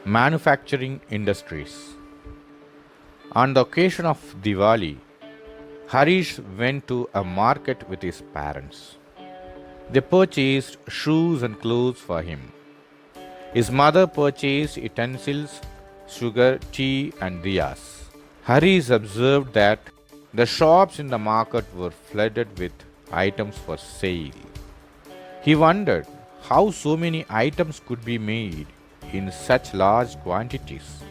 Manufacturing industries. On the occasion of Diwali, Harish went to a market with his parents. They purchased shoes and clothes for him. His mother purchased utensils, sugar, tea, and diyas. Harish observed that the shops in the market were flooded with items for sale. He wondered how so many items could be made in such large quantities.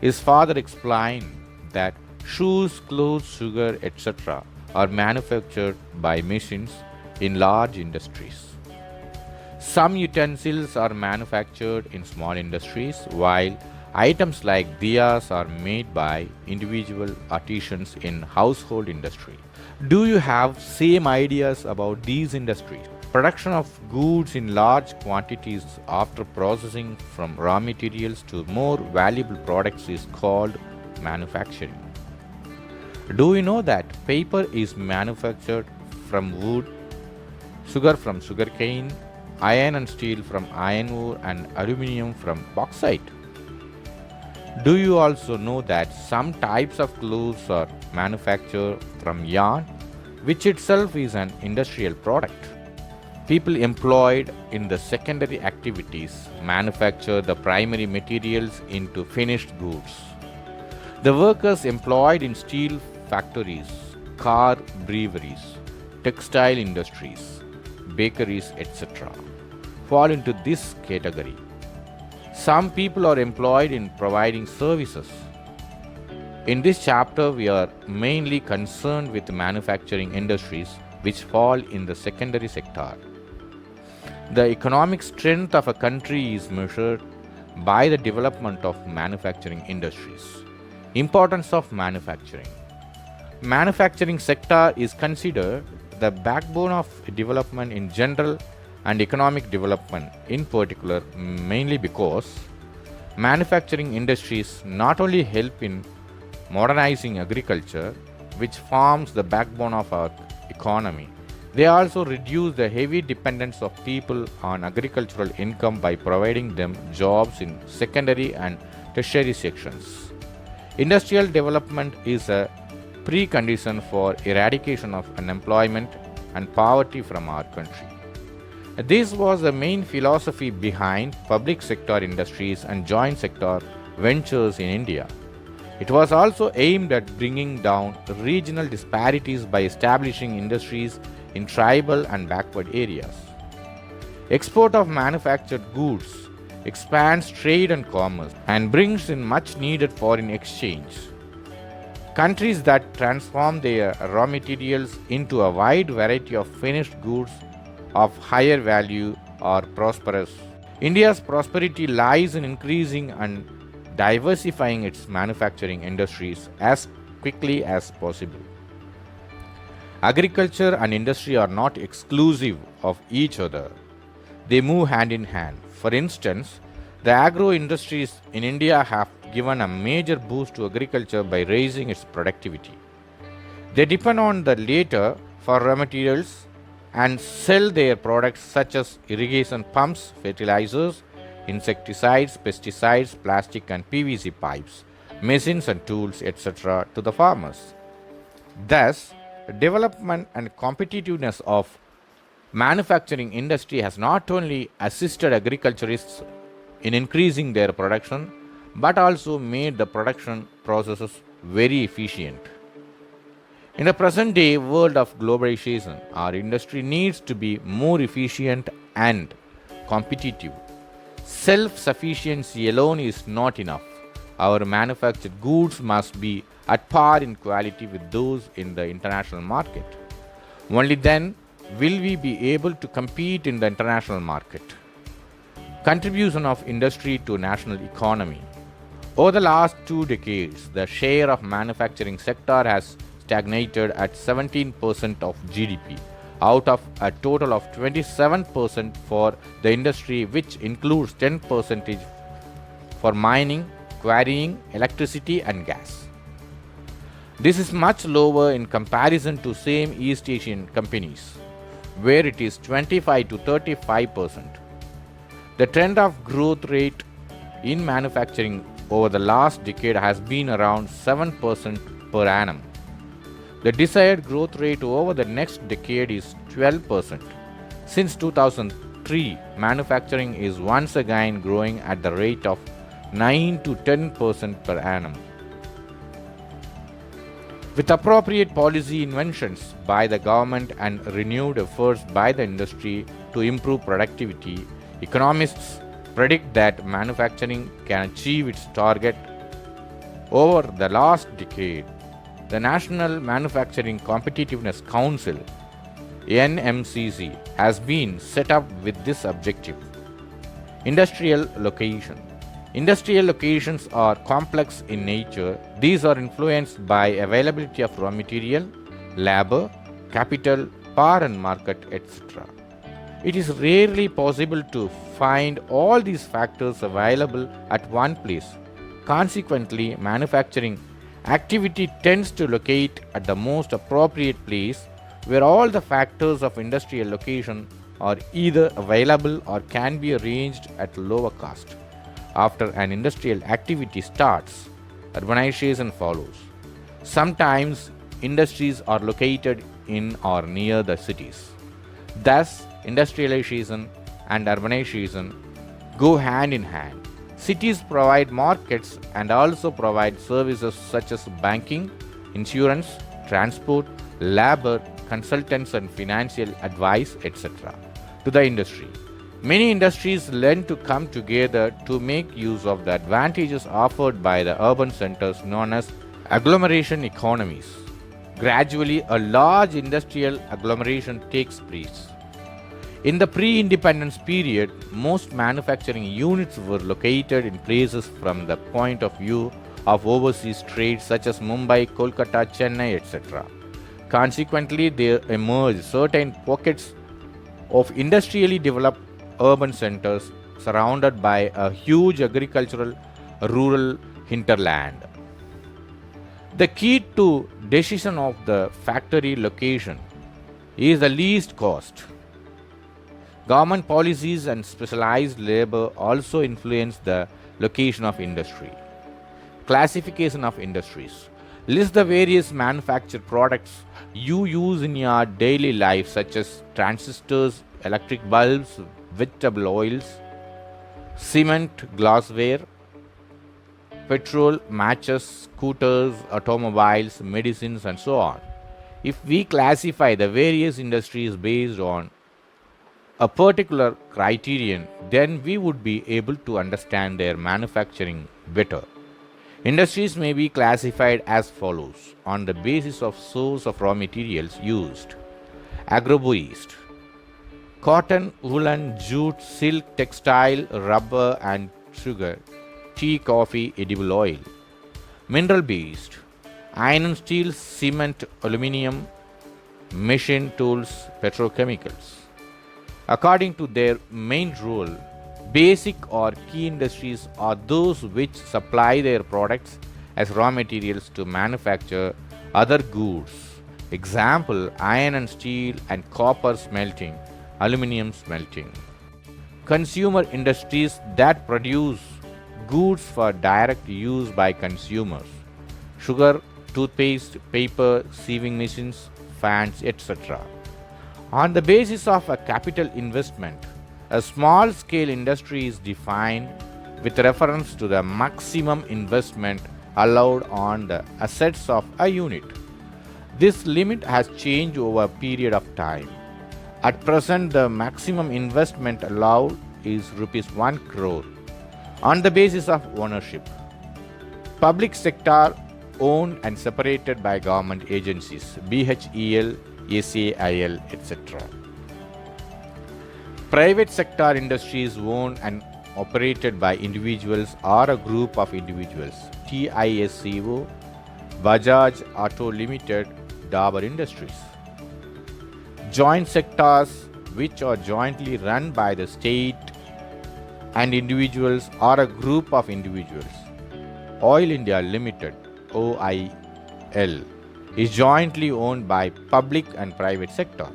His father explained that shoes, clothes, sugar, etc. are manufactured by machines in large industries. Some utensils are manufactured in small industries, while items like diyas are made by individual artisans in household industry. Do you have same ideas about these industries? Production of goods in large quantities after processing from raw materials to more valuable products is called manufacturing. Do you know that paper is manufactured from wood, sugar from sugarcane, iron and steel from iron ore, and aluminium from bauxite? Do you also know that some types of clothes are manufactured from yarn, which itself is an industrial product? People employed in the secondary activities manufacture the primary materials into finished goods. The workers employed in steel factories, car breweries, textile industries, bakeries, etc. fall into this category. Some people are employed in providing services. In this chapter, we are mainly concerned with manufacturing industries which fall in the secondary sector. The economic strength of a country is measured by the development of manufacturing industries. Importance of manufacturing. Manufacturing sector is considered the backbone of development in general and economic development in particular, mainly because manufacturing industries not only help in modernizing agriculture, which forms the backbone of our economy, they also reduce the heavy dependence of people on agricultural income by providing them jobs in secondary and tertiary sections. Industrial development is a precondition for eradication of unemployment and poverty from our country. This was the main philosophy behind public sector industries and joint sector ventures in India. It was also aimed at bringing down regional disparities by establishing industries in tribal and backward areas. Export of manufactured goods expands trade and commerce and brings in much needed foreign exchange. Countries that transform their raw materials into a wide variety of finished goods of higher value are prosperous. India's prosperity lies in increasing and diversifying its manufacturing industries as quickly as possible. Agriculture and industry are not exclusive of each other. They move hand in hand. For instance, the agro industries in India have given a major boost to agriculture by raising its productivity. They depend on the latter for raw materials and sell their products such as irrigation pumps, fertilizers, insecticides, pesticides, plastic and PVC pipes, machines and tools, etc. to the farmers. Thus, development and competitiveness of manufacturing industry has not only assisted agriculturists in increasing their production but also made the production processes very efficient. In the present day world of globalization, our industry needs to be more efficient and competitive. Self sufficiency alone is not enough. Our manufactured goods must be at par in quality with those in the international market. Only then will we be able to compete in the international market. Contribution of industry to national economy. Over the last 2 decades, the share of manufacturing sector has stagnated at 17% of GDP, out of a total of 27% for the industry, which includes 10% for mining, quarrying, electricity and gas. This is much lower in comparison to same East Asian companies, where it is 25 to 35%. The trend of growth rate in manufacturing over the last decade has been around 7% per annum. The desired growth rate over the next decade is 12%. Since 2003, manufacturing is once again growing at the rate of 9 to 10% per annum. With appropriate policy inventions by the government and renewed efforts by the industry to improve productivity, economists predict that manufacturing can achieve its target over the last decade. The National Manufacturing Competitiveness Council (NMCC) has been set up with this objective. Industrial location. Industrial locations are complex in nature. These are influenced by availability of raw material, labor, capital, power and market, etc. It is rarely possible to find all these factors available at one place. Consequently, manufacturing activity tends to locate at the most appropriate place where all the factors of industrial location are either available or can be arranged at lower cost. After an industrial activity starts, urbanization follows. Sometimes industries are located in or near the cities. Thus, industrialization and urbanization go hand in hand. Cities provide markets and also provide services such as banking, insurance, transport, labor, consultants and financial advice, etc. to the industry. Many industries learn to come together to make use of the advantages offered by the urban centers known as agglomeration economies. Gradually, a large industrial agglomeration takes place. In the pre-independence period, most manufacturing units were located in places from the point of view of overseas trade such as Mumbai, Kolkata, Chennai, etc. Consequently, there emerged certain pockets of industrially developed urban centers surrounded by a huge agricultural rural hinterland. The key to decision of the factory location is the least cost. Government policies and specialized labor also influence the location of industry. Classification of industries. List the various manufactured products you use in your daily life, such as transistors, electric bulbs, vegetable oils, cement, glassware, petrol, matches, scooters, automobiles, medicines, and so on. If we classify the various industries based on a particular criterion, then we would be able to understand their manufacturing better. Industries may be classified as follows on the basis of source of raw materials used. Agro-based: cotton, woolen, jute, silk, textile, rubber and sugar, tea, coffee, edible oil. Mineral-based: iron and steel, cement, aluminium, machine tools, petrochemicals. According to their main role, basic or key industries are those which supply their products as raw materials to manufacture other goods. Example: iron and steel and copper smelting, aluminium smelting. Consumer industries that produce goods for direct use by consumers: sugar, toothpaste, paper, sieving machines, fans, etc. On the basis of a capital investment, a small-scale industry is defined with reference to the maximum investment allowed on the assets of a unit. This limit has changed over a period of time. At present, the maximum investment allowed is Rs 1 crore on the basis of ownership. Public sector owned and separated by government agencies, BHEL, SAIL, etc. Private sector industries owned and operated by individuals or a group of individuals, TISCO, Bajaj Auto Limited, Dabur Industries. Joint sectors which are jointly run by the state and individuals or a group of individuals. Oil India Limited, OIL, is jointly owned by public and private sector.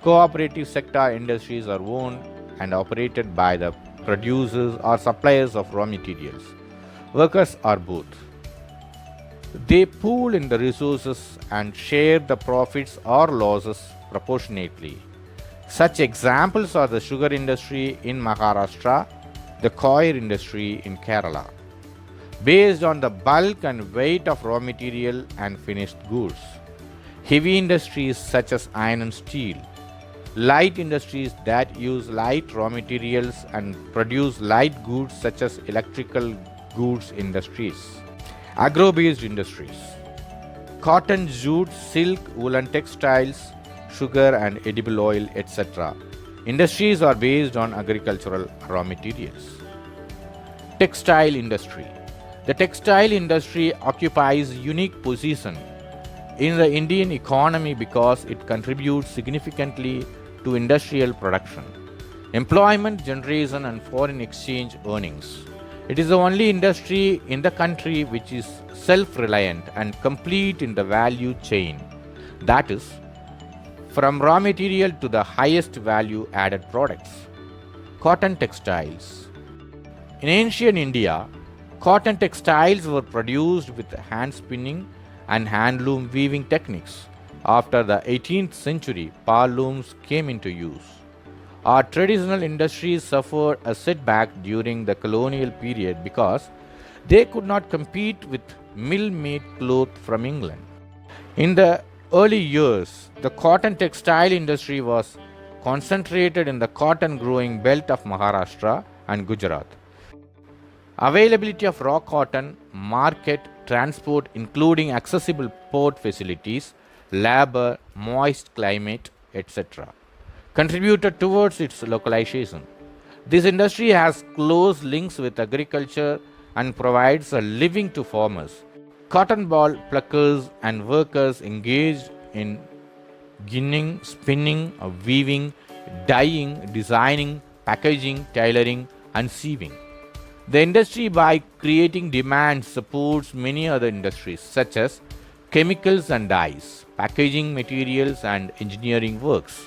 Cooperative sector industries are owned and operated by the producers, or suppliers of raw materials. Workers are both. They pool in the resources and share the profits or losses proportionately. Such examples are the sugar industry in Maharashtra, the coir industry in Kerala. Based on the bulk and weight of raw material and finished goods. Heavy industries such as iron and steel. Light industries that use light raw materials and produce light goods such as electrical goods industries. Agro-based industries. Cotton, jute, silk, woolen textiles, sugar and edible oil, etc. Industries are based on agricultural raw materials. Textile industry. The textile industry occupies a unique position in the Indian economy because it contributes significantly to industrial production, employment generation and foreign exchange earnings. It is the only industry in the country which is self-reliant and complete in the value chain, that is, from raw material to the highest value added products. Cotton textiles. In ancient India, cotton textiles were produced with hand spinning and handloom weaving techniques. After the 18th century, power looms came into use. Our traditional industries suffered a setback during the colonial period because they could not compete with mill-made cloth from England. In the early years, the cotton textile industry was concentrated in the cotton growing belt of Maharashtra and Gujarat. Availability of raw cotton, market, transport including accessible port facilities, labor, moist climate, etc. contributed towards its localization. This industry has close links with agriculture and provides a living to farmers. Cotton ball pluckers and workers engaged in ginning, spinning, weaving, dyeing, designing, packaging, tailoring, and sieving. The industry, by creating demand, supports many other industries such as chemicals and dyes, packaging materials, and engineering works.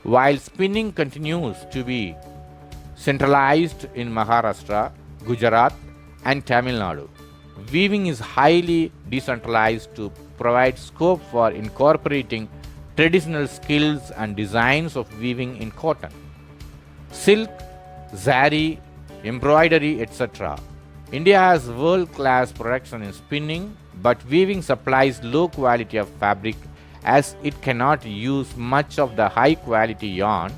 While spinning continues to be centralized in Maharashtra, Gujarat, and Tamil Nadu, weaving is highly decentralized to provide scope for incorporating traditional skills and designs of weaving in cotton. Silk, zari, embroidery, etc. India has world-class production in spinning, but weaving supplies low quality of fabric as it cannot use much of the high-quality yarn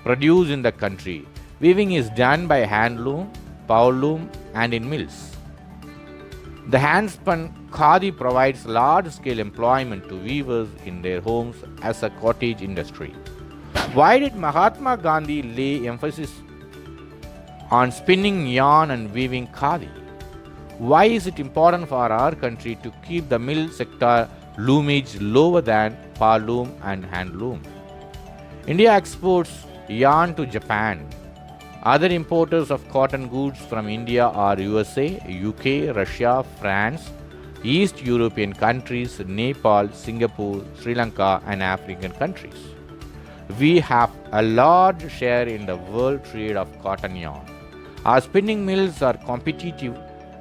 produced in the country. Weaving is done by handloom, power loom, and in mills. The hand-spun khadi provides large-scale employment to weavers in their homes as a cottage industry. Why did Mahatma Gandhi lay emphasis on spinning yarn and weaving khadi? Why is it important for our country to keep the mill sector loomage lower than power loom and handloom? India exports yarn to Japan. Other importers of cotton goods from India are USA, UK, Russia, France, East European countries, Nepal, Singapore, Sri Lanka, and African countries. We have a large share in the world trade of cotton yarn. Our spinning mills are competitive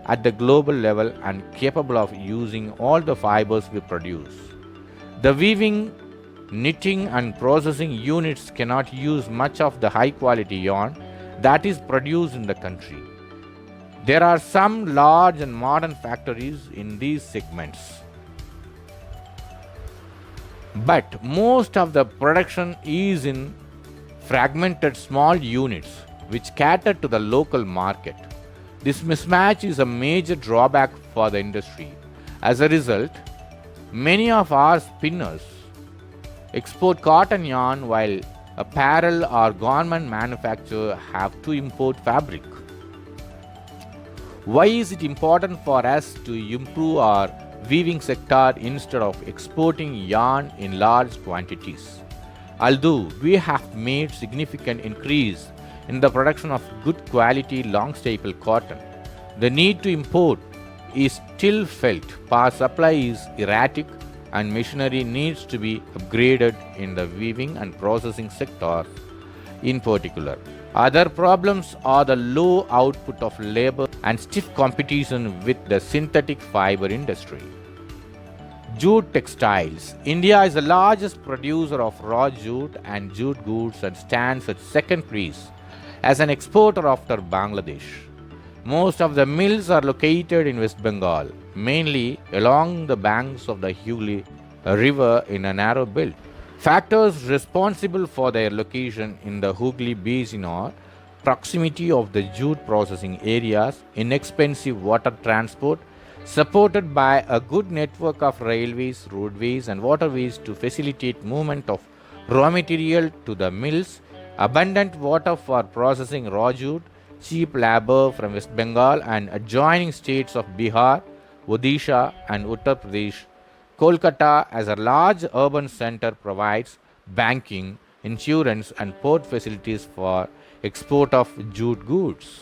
at the global level and capable of using all the fibers we produce. The weaving, knitting, and processing units cannot use much of the high quality yarn that is produced in the country. There are some large and modern factories in these segments, but most of the production is in fragmented small units which cater to the local market. This mismatch is a major drawback for the industry. As a result, many of our spinners export cotton yarn while apparel or garment manufacturers have to import fabric. Why is it important for us to improve our weaving sector instead of exporting yarn in large quantities? Although we have made significant increase in the production of good quality long staple cotton, the need to import is still felt. Power supply is erratic and machinery needs to be upgraded in the weaving and processing sector in particular. Other problems are the low output of labor and stiff competition with the synthetic fiber industry. Jute textiles. India is the largest producer of raw jute and jute goods and stands at second place as an exporter after Bangladesh. Most of the mills are located in West Bengal, mainly along the banks of the Hooghly River in a narrow belt. Factors responsible for their location in the Hooghly Basin are proximity of the jute processing areas, inexpensive water transport, supported by a good network of railways, roadways, and waterways to facilitate movement of raw material to the mills, abundant water for processing raw jute, cheap labor from West Bengal and adjoining states of Bihar, Odisha, and Uttar Pradesh. Kolkata, as a large urban center, provides banking, insurance, and port facilities for export of jute goods.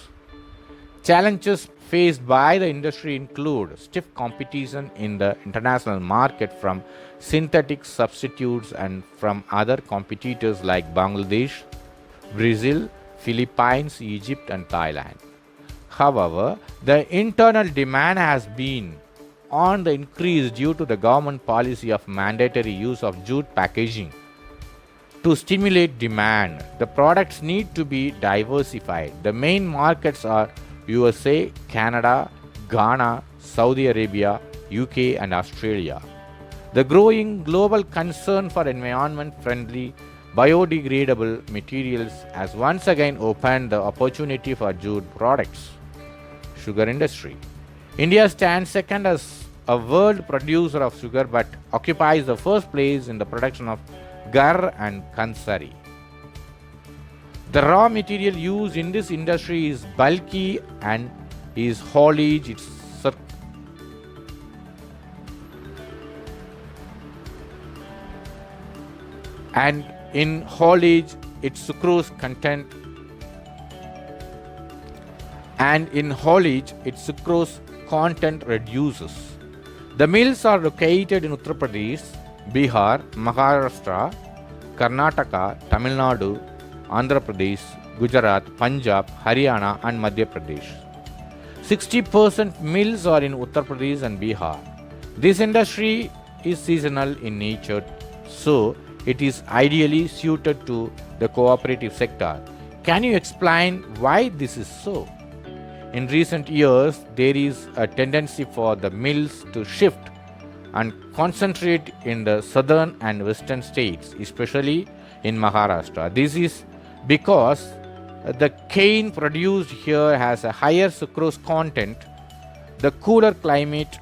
Challenges faced by the industry include stiff competition in the international market from synthetic substitutes and from other competitors like Bangladesh, Brazil, Philippines, Egypt, and Thailand. However, the internal demand has been on the increase due to the government policy of mandatory use of jute packaging. To stimulate demand, the products need to be diversified. The main markets are USA, Canada, Ghana, Saudi Arabia, UK, and Australia. The growing global concern for environment friendly, biodegradable materials has once again opened the opportunity for jute products. Sugar industry. India stands second as a world producer of sugar but occupies the first place in the production of gur and kansari. The raw material used in this industry is bulky and is haulage, and in haulage its sucrose content reduces. The mills are located in Uttar Pradesh, Bihar, Maharashtra, Karnataka, Tamil Nadu, Andhra Pradesh, Gujarat, Punjab, Haryana, and Madhya Pradesh. 60% mills are in Uttar Pradesh and Bihar. This industry is seasonal in nature, so it is ideally suited to the cooperative sector. Can you explain why this is so? In recent years, there is a tendency for the mills to shift and concentrate in the southern and western states, especially in Maharashtra. This is because the cane produced here has a higher sucrose content. The cooler climate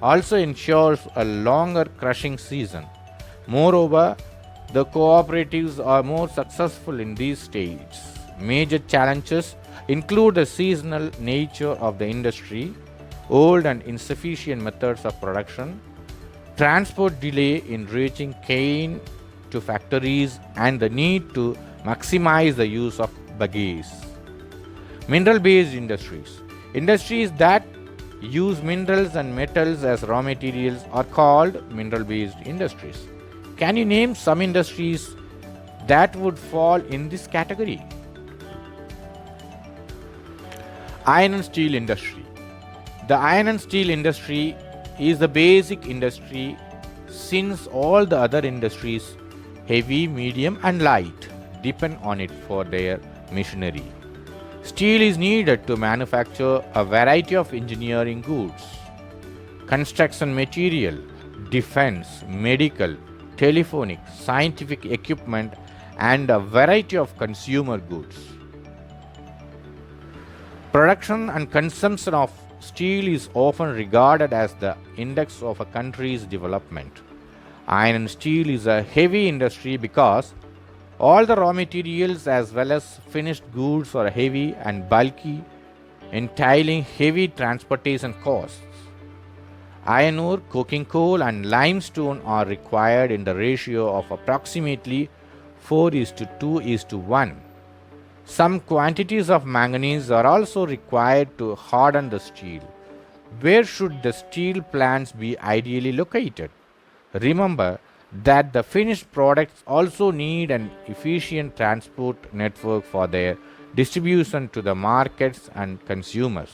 also ensures a longer crushing season. Moreover, the cooperatives are more successful in these states. Major challenges include the seasonal nature of the industry, old and insufficient methods of production, transport delay in reaching cane to factories, and the need to maximize the use of bagasse. Mineral-based industries. Industries that use minerals and metals as raw materials are called mineral-based industries. Can you name some industries that would fall in this category? Iron and steel industry. The iron and steel industry is the basic industry since all the other industries, heavy, medium, and light, depend on it for their machinery. Steel is needed to manufacture a variety of engineering goods, construction material, defense, medical, telephonic, scientific equipment, and a variety of consumer goods. Production and consumption of steel is often regarded as the index of a country's development. Iron and steel is a heavy industry because all the raw materials as well as finished goods are heavy and bulky, entailing heavy transportation costs. Iron ore, coking coal, and limestone are required in the ratio of approximately 4:2:1. Some quantities of manganese are also required to harden the steel. Where should the steel plants be ideally located? Remember that the finished products also need an efficient transport network for their distribution to the markets and consumers.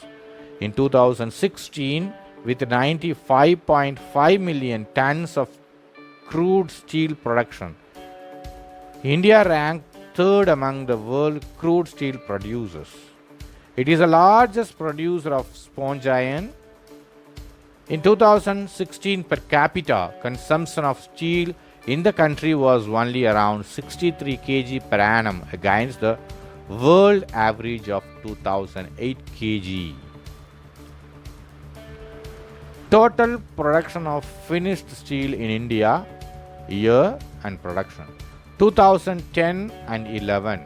In 2016, with 95.5 million tons of crude steel production, India ranked third among the world crude steel producers. It is the largest producer of sponge iron. In 2016, per capita consumption of steel in the country was only around 63 kg per annum against the world average of 2008 kg. Total production of finished steel in India year and production 2010 and 11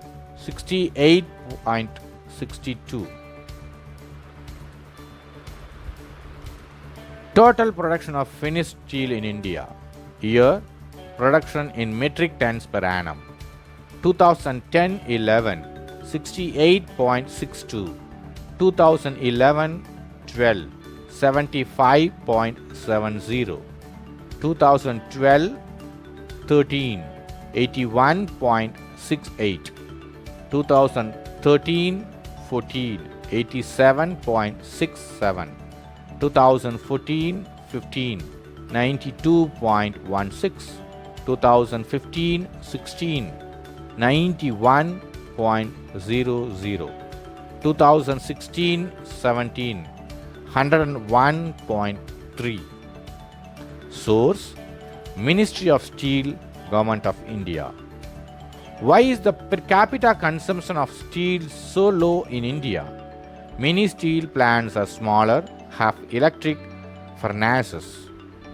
68.62. Total production of finished steel in India year production in metric tons per annum 2010-11 68.62, 2011-12 75.70, 2012-13 81.68, 2013-14 87.67, 2014-15 92.16, 2015-16 91.00, 2016-17 101.3. Source: Ministry of Steel, Government of India. Why is the per capita consumption of steel so low in India? Many steel plants are smaller, have electric furnaces,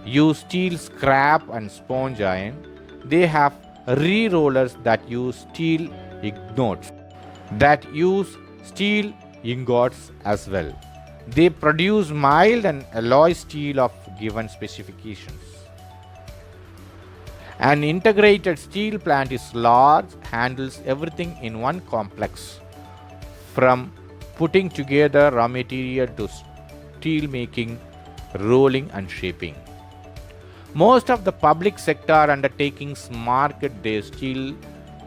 use steel scrap and sponge iron. They have re-rollers that use steel ingots as well. They produce mild and alloy steel of given specifications. An integrated steel plant is large, handles everything in one complex, from putting together raw material to steel making, rolling and shaping. Most of the public sector undertakings market their steel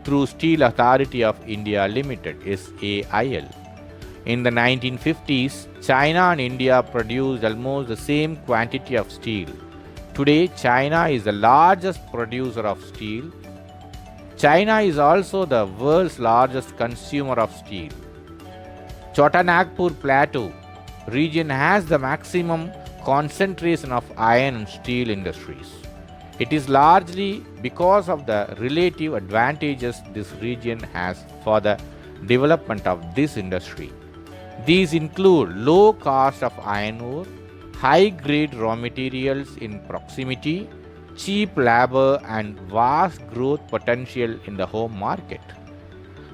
through Steel Authority of India Limited (SAIL). In the 1950s, China and India produced almost the same quantity of steel. Today, China is the largest producer of steel. China is also the world's largest consumer of steel. Chota Nagpur Plateau region has the maximum concentration of iron and steel industries. It is largely because of the relative advantages this region has for the development of this industry. These include low cost of iron ore, high grade raw materials in proximity, cheap labor and vast growth potential in the home market.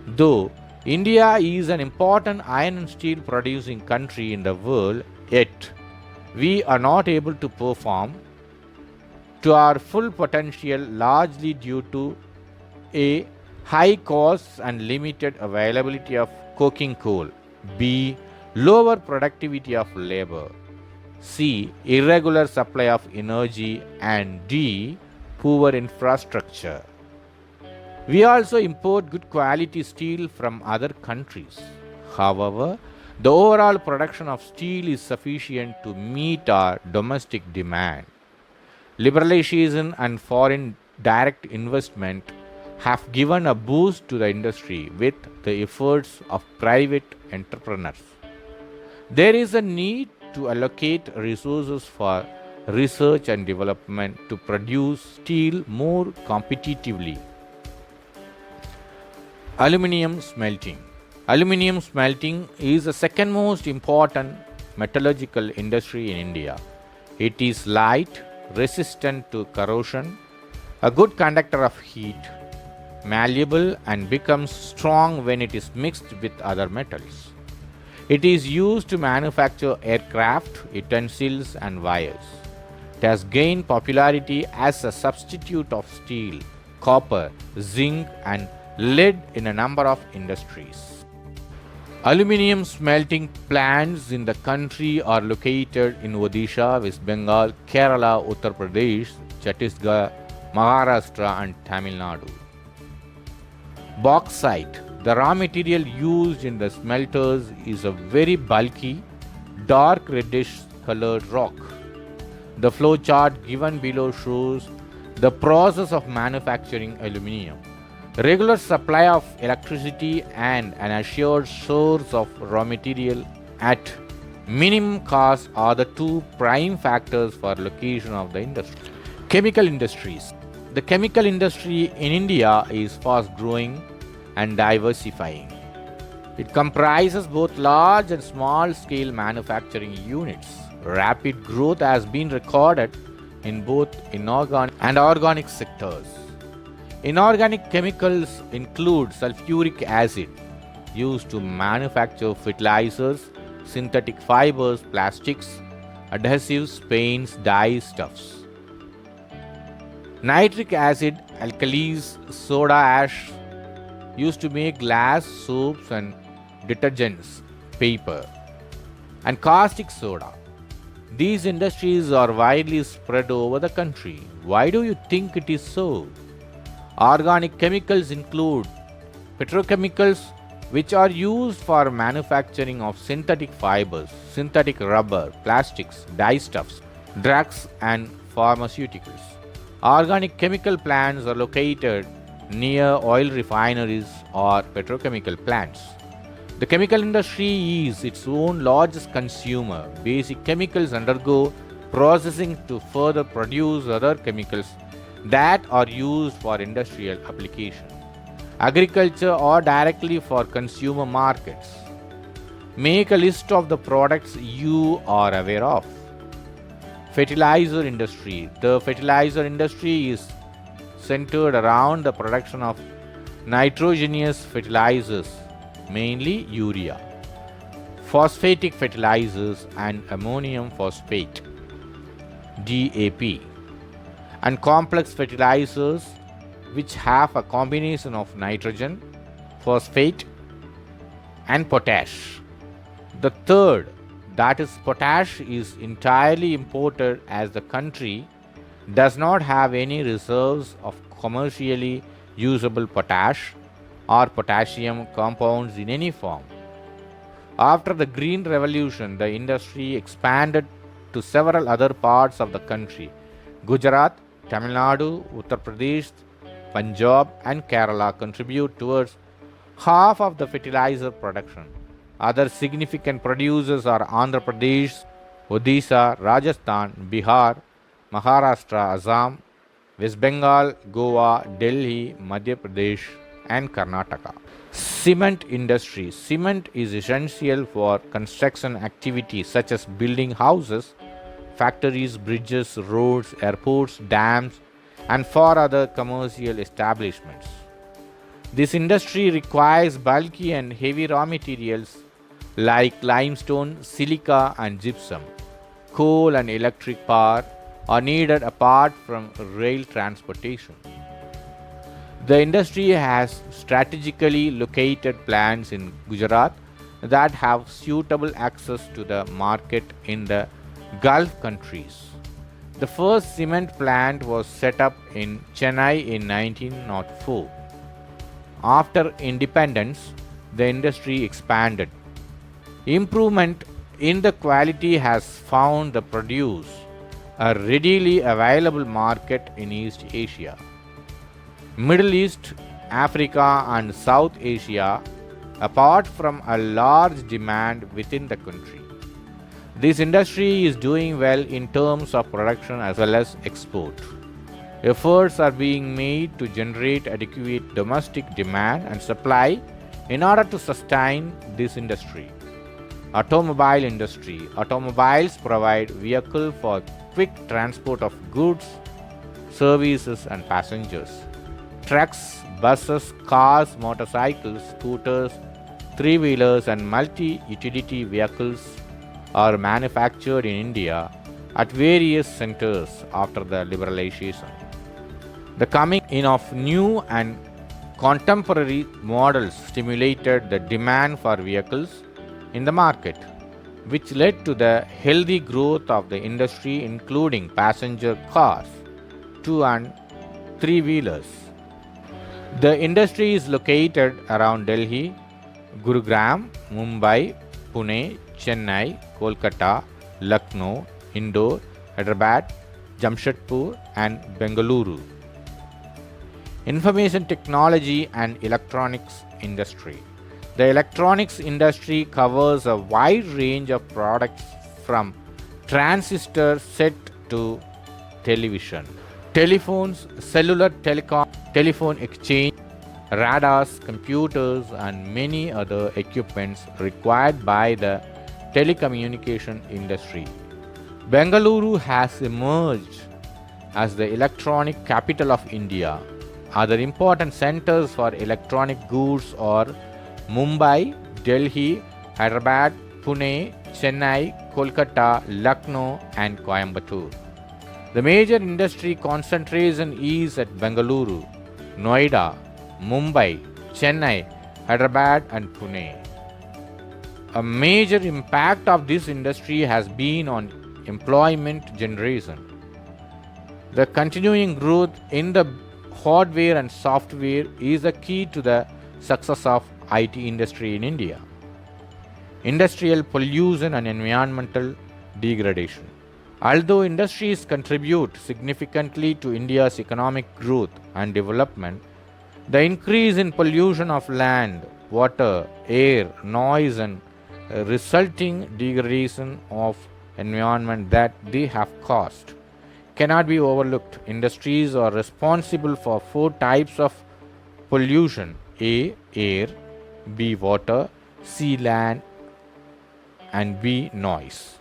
Though India is an important iron and steel producing country in the world, yet we are not able to perform to our full potential largely due to A. High costs and limited availability of coking coal. B. Lower productivity of labor. C. Irregular supply of energy. And D. Poor infrastructure. We also import good quality steel from other countries. However, the overall production of steel is sufficient to meet our domestic demand. Liberalization and foreign direct investment have given a boost to the industry with the efforts of private entrepreneurs. There is a need to allocate resources for research and development to produce steel more competitively. Aluminium smelting. Aluminium smelting is the second most important metallurgical industry in India. It is light, resistant to corrosion, a good conductor of heat, malleable and becomes strong when it is mixed with other metals. It is used to manufacture aircraft, utensils and wires. It has gained popularity as a substitute of steel, copper, zinc and lead in a number of industries. Aluminium smelting plants in the country are located in Odisha, West Bengal, Kerala, Uttar Pradesh, Chhattisgarh, Maharashtra and Tamil Nadu. Bauxite. The raw material used in the smelters is a very bulky, dark reddish colored rock. The flow chart given below shows the process of manufacturing aluminium. Regular supply of electricity and an assured source of raw material at minimum cost are the two prime factors for location of the industry. Chemical industries. The chemical industry in India is fast growing and diversifying. It comprises both large and small scale manufacturing units. Rapid growth has been recorded in both inorganic and organic sectors. Inorganic chemicals include sulfuric acid, used to manufacture fertilizers, synthetic fibers, plastics, adhesives, paints, dyes, stuffs. Nitric acid, alkalis, soda ash, used to make glass, soaps, and detergents, paper, and caustic soda. These industries are widely spread over the country. Why do you think it is so? Organic chemicals include petrochemicals, which are used for manufacturing of synthetic fibers, synthetic rubber, plastics, dyestuffs, drugs, and pharmaceuticals. Organic chemical plants are located near oil refineries or petrochemical plants. The chemical industry is its own largest consumer. Basic chemicals undergo processing to further produce other chemicals that are used for industrial application, agriculture, or directly for consumer markets. Make a list of the products you are aware of. Fertilizer industry. The fertilizer industry is centered around the production of nitrogenous fertilizers, mainly urea, phosphatic fertilizers, and ammonium phosphate (DAP), and complex fertilizers which have a combination of nitrogen, phosphate, and potash. The third, that is potash, is entirely imported as the country does not have any reserves of commercially usable potash or potassium compounds in any form. After the Green Revolution, the industry expanded to several other parts of the country. Gujarat, Tamil Nadu, Uttar Pradesh, Punjab, and Kerala contribute towards half of the fertilizer production. Other significant producers are Andhra Pradesh, Odisha, Rajasthan, Bihar, Maharashtra, Assam, West Bengal, Goa, Delhi, Madhya Pradesh, and Karnataka. Cement industry. Cement is essential for construction activities such as building houses, factories, bridges, roads, airports, dams, and for other commercial establishments. This industry requires bulky and heavy raw materials like limestone, silica, and gypsum. Coal and electric power are needed apart from rail transportation. The industry has strategically located plants in Gujarat that have suitable access to the market in the Gulf countries. The first cement plant was set up in Chennai in 1904. After independence, the industry expanded. Improvement in the quality has found the produce a readily available market in East Asia, Middle East, Africa, and South Asia, apart from a large demand within the country. This industry is doing well in terms of production as well as export. Efforts are being made to generate adequate domestic demand and supply in order to sustain this industry. Automobile industry. Automobiles provide vehicle for quick transport of goods, services, and passengers. Trucks, buses, cars, motorcycles, scooters, three-wheelers, and multi-utility vehicles are manufactured in India at various centers after the liberalization. The coming in of new and contemporary models stimulated the demand for vehicles in the market, which led to the healthy growth of the industry, including passenger cars, two and three-wheelers. The industry is located around Delhi, Gurugram, Mumbai, Pune, Chennai, Kolkata, Lucknow, Indore, Hyderabad, Jamshedpur, and Bengaluru. Information technology and electronics industry. The electronics industry covers a wide range of products from transistor set to television, telephones, cellular telecom, telephone exchange, radars, computers, and many other equipments required by the telecommunication industry. Bengaluru has emerged as the electronic capital of India. Other important centers for electronic goods are Mumbai, Delhi, Hyderabad, Pune, Chennai, Kolkata, Lucknow, and Coimbatore. The major industry concentration is at Bengaluru, Noida, Mumbai, Chennai, Hyderabad, and Pune. A major impact of this industry has been on employment generation. The continuing growth in the hardware and software is the key to the success of IT industry in India. Industrial pollution and environmental degradation. Although industries contribute significantly to India's economic growth and development, the increase in pollution of land, water, air, noise, and resulting degradation of environment that they have caused cannot be overlooked. Industries are responsible for four types of pollution: A. Air, B. Water, C. Land, and B. Noise.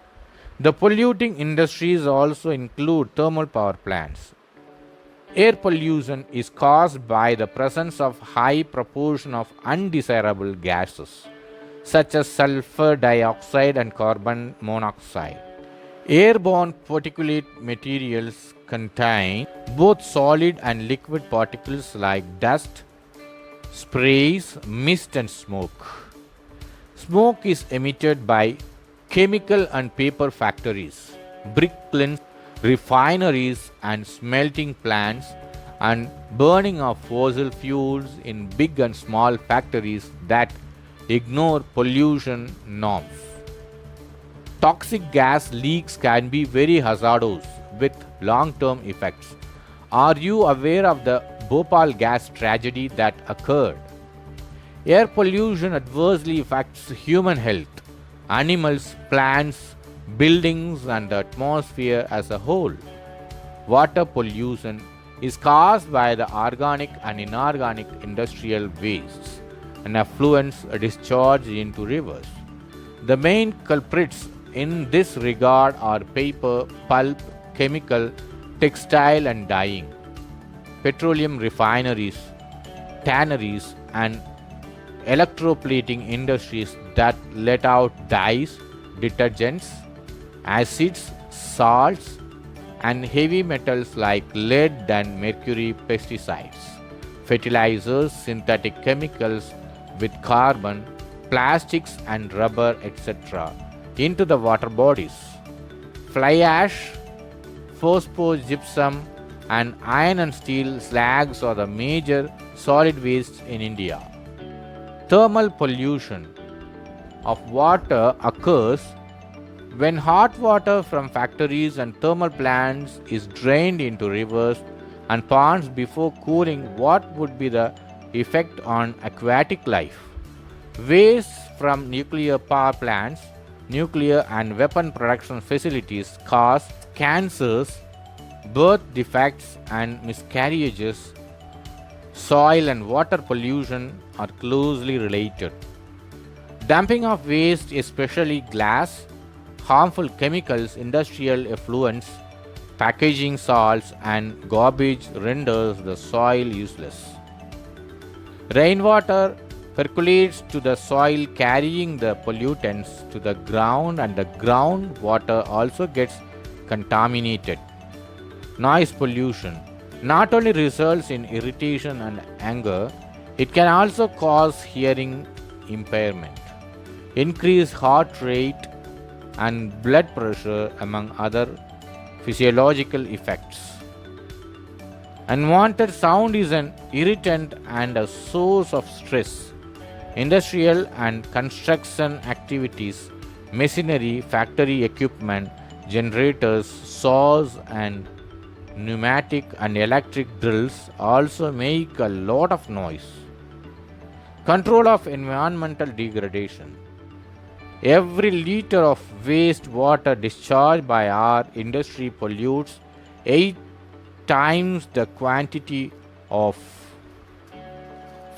The polluting industries also include thermal power plants. Air pollution is caused by the presence of high proportion of undesirable gases such as sulfur dioxide and carbon monoxide. Airborne particulate materials contain both solid and liquid particles like dust, sprays, mist, and smoke. Smoke is emitted by chemical and paper factories, brick kilns, refineries, and smelting plants, and burning of fossil fuels in big and small factories that ignore pollution norms. Toxic gas leaks can be very hazardous with long term effects. Are you aware of the Bhopal gas tragedy that occurred? Air pollution adversely affects human health, animals, plants, buildings, and the atmosphere as a whole. Water pollution is caused by the organic and inorganic industrial wastes and effluents discharged into rivers. The main culprits in this regard are paper, pulp, chemical, textile, and dyeing, petroleum refineries, tanneries, and electroplating industries that let out dyes, detergents, acids, salts, and heavy metals like lead and mercury, pesticides, fertilizers, synthetic chemicals with carbon, plastics, and rubber, etc., into the water bodies. Fly ash, phosphogypsum, and iron and steel slags are the major solid wastes in India. Thermal pollution of water occurs when hot water from factories and thermal plants is drained into rivers and ponds before cooling. What would be the effect on aquatic life? Waste from nuclear power plants, nuclear and weapon production facilities cause cancers, birth defects, and miscarriages. Soil and water pollution are closely related. Dumping of waste, especially glass, harmful chemicals, industrial effluents, packaging salts, and garbage renders the soil useless. Rainwater percolates to the soil, carrying the pollutants to the ground, and the groundwater also gets contaminated. Noise pollution not only results in irritation and anger, it can also cause hearing impairment, increased heart rate, and blood pressure, among other physiological effects. Unwanted sound is an irritant and a source of stress. Industrial and construction activities, machinery, factory equipment, generators, saws, and pneumatic and electric drills also make a lot of noise. Control of environmental degradation. Every liter of waste water discharged by our industry pollutes 8 times the quantity of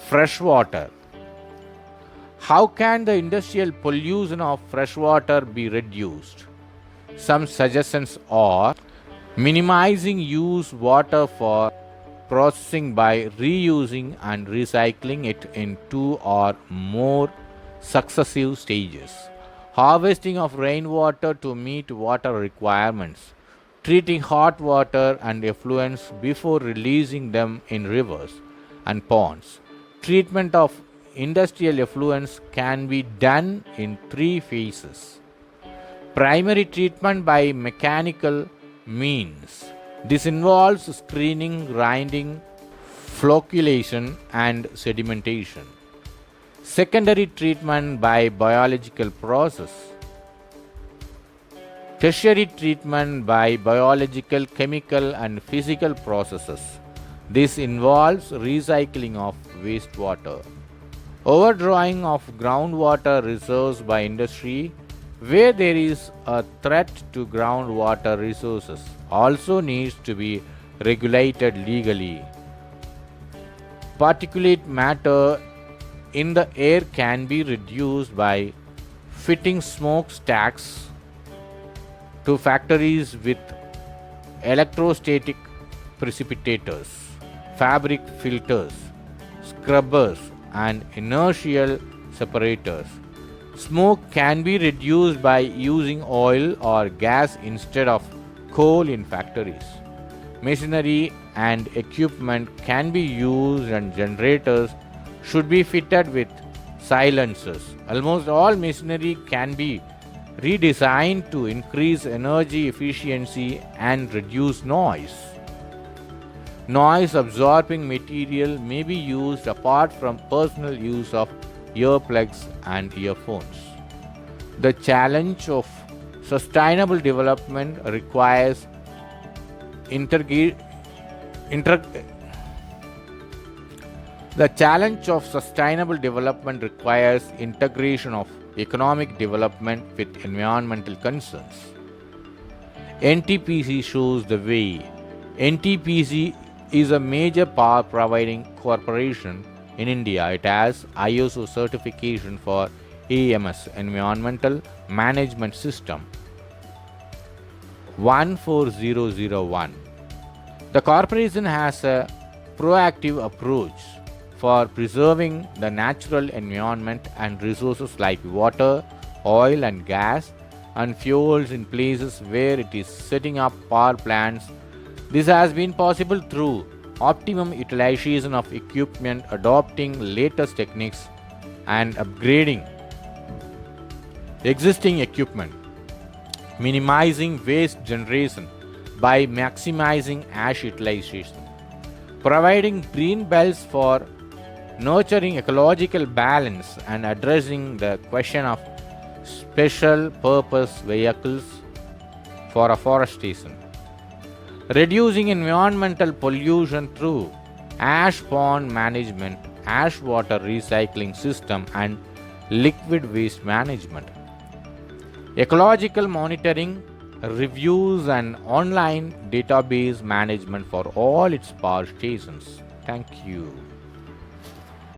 fresh water. How can the industrial pollution of fresh water be reduced? Some suggestions are minimizing use water for processing by reusing and recycling it in 2 or more successive stages, harvesting of rainwater to meet water requirements, treating hot water and effluents before releasing them in rivers and ponds. Treatment of industrial effluents can be done in 3 phases. Primary treatment by mechanical means. This involves screening, grinding, flocculation, and sedimentation. Secondary treatment by biological process. Tertiary treatment by biological, chemical, and physical processes. This involves recycling of wastewater. Overdrawing of groundwater reserves by industry where there is a threat to groundwater resources also needs to be regulated legally. Particulate matter in the air can be reduced by fitting smokestacks to factories with electrostatic precipitators, fabric filters, scrubbers, and inertial separators. Smoke can be reduced by using oil or gas instead of coal in factories. Machinery and equipment can be used and generators should be fitted with silencers. Almost all machinery can be redesigned to increase energy efficiency and reduce noise. Noise absorbing material may be used apart from personal use of earplugs and earphones. The challenge of sustainable development requires the challenge of sustainable development requires integration of economic development with environmental concerns. NTPC shows the way. NTPC is a major power providing corporation in India. It has ISO certification for AMS, Environmental Management System 14001. The corporation has a proactive approach for preserving the natural environment and resources like water, oil and gas, and fuels in places where it is setting up power plants. This has been possible through optimum utilization of equipment, adopting latest techniques, and upgrading existing equipment, minimizing waste generation by maximizing ash utilization, providing green belts for nurturing ecological balance, and addressing the question of special purpose vehicles for afforestation. Reducing environmental pollution through ash pond management, ash water recycling system, and liquid waste management. Ecological monitoring, reviews, and online database management for all its power stations. Thank you.